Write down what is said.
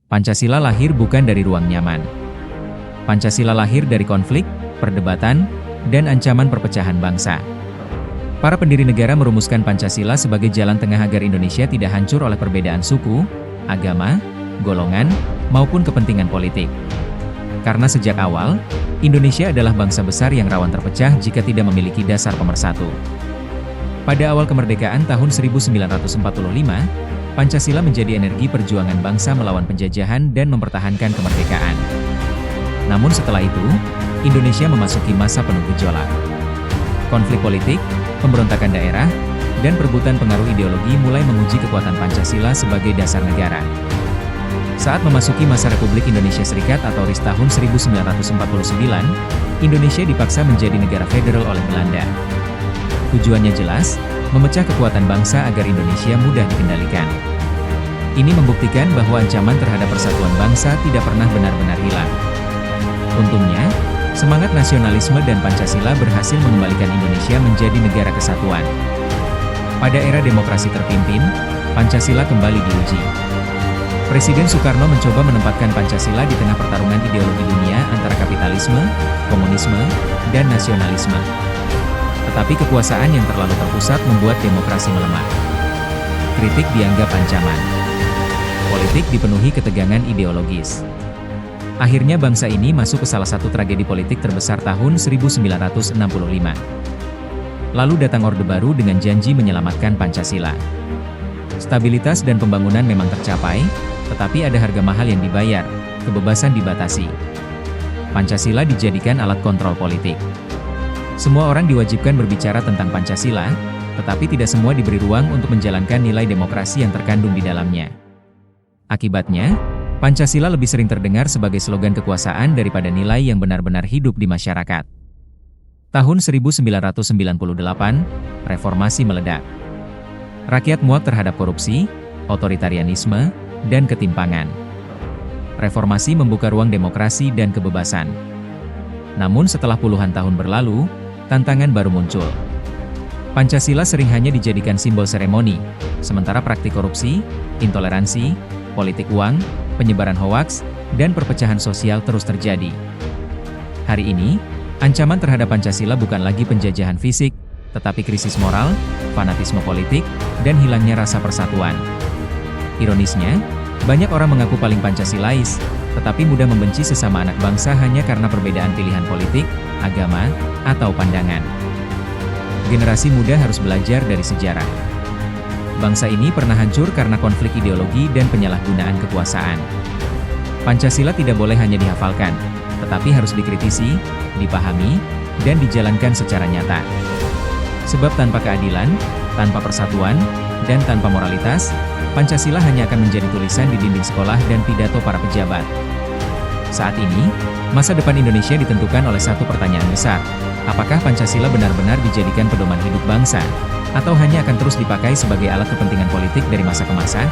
Pancasila lahir bukan dari ruang nyaman. Pancasila lahir dari konflik, perdebatan, dan ancaman perpecahan bangsa. Para pendiri negara merumuskan Pancasila sebagai jalan tengah agar Indonesia tidak hancur oleh perbedaan suku, agama, golongan, maupun kepentingan politik. Karena sejak awal, Indonesia adalah bangsa besar yang rawan terpecah jika tidak memiliki dasar pemersatu. Pada awal kemerdekaan tahun 1945, Pancasila menjadi energi perjuangan bangsa melawan penjajahan dan mempertahankan kemerdekaan. Namun setelah itu, Indonesia memasuki masa penuh gejolak. Konflik politik, pemberontakan daerah, dan perebutan pengaruh ideologi mulai menguji kekuatan Pancasila sebagai dasar negara. Saat memasuki masa Republik Indonesia Serikat atau RIS tahun 1949, Indonesia dipaksa menjadi negara federal oleh Belanda. Tujuannya jelas, memecah kekuatan bangsa agar Indonesia mudah dikendalikan. Ini membuktikan bahwa ancaman terhadap persatuan bangsa tidak pernah benar-benar hilang. Untungnya, semangat nasionalisme dan Pancasila berhasil mengembalikan Indonesia menjadi negara kesatuan. Pada era demokrasi terpimpin, Pancasila kembali diuji. Presiden Soekarno mencoba menempatkan Pancasila di tengah pertarungan ideologi dunia antara kapitalisme, komunisme, dan nasionalisme. Tetapi kekuasaan yang terlalu terpusat membuat demokrasi melemah. Kritik dianggap ancaman. Politik dipenuhi ketegangan ideologis. Akhirnya bangsa ini masuk ke salah satu tragedi politik terbesar tahun 1965. Lalu datang Orde Baru dengan janji menyelamatkan Pancasila. Stabilitas dan pembangunan memang tercapai, tetapi ada harga mahal yang dibayar, kebebasan dibatasi. Pancasila dijadikan alat kontrol politik. Semua orang diwajibkan berbicara tentang Pancasila, tetapi tidak semua diberi ruang untuk menjalankan nilai demokrasi yang terkandung di dalamnya. Akibatnya, Pancasila lebih sering terdengar sebagai slogan kekuasaan daripada nilai yang benar-benar hidup di masyarakat. Tahun 1998, reformasi meledak. Rakyat muak terhadap korupsi, otoritarianisme, dan ketimpangan. Reformasi membuka ruang demokrasi dan kebebasan. Namun setelah puluhan tahun berlalu, tantangan baru muncul. Pancasila sering hanya dijadikan simbol seremoni, sementara praktik korupsi, intoleransi, politik uang, penyebaran hoaks, dan perpecahan sosial terus terjadi. Hari ini, ancaman terhadap Pancasila bukan lagi penjajahan fisik, tetapi krisis moral, fanatisme politik, dan hilangnya rasa persatuan. Ironisnya, banyak orang mengaku paling Pancasilais, tetapi mudah membenci sesama anak bangsa hanya karena perbedaan pilihan politik, agama, atau pandangan. Generasi muda harus belajar dari sejarah. Bangsa ini pernah hancur karena konflik ideologi dan penyalahgunaan kekuasaan. Pancasila tidak boleh hanya dihafalkan, tetapi harus dikritisi, dipahami, dan dijalankan secara nyata. Sebab tanpa keadilan, tanpa persatuan, dan tanpa moralitas, Pancasila hanya akan menjadi tulisan di dinding sekolah dan pidato para pejabat. Saat ini, masa depan Indonesia ditentukan oleh satu pertanyaan besar. Apakah Pancasila benar-benar dijadikan pedoman hidup bangsa, atau hanya akan terus dipakai sebagai alat kepentingan politik dari masa ke masa?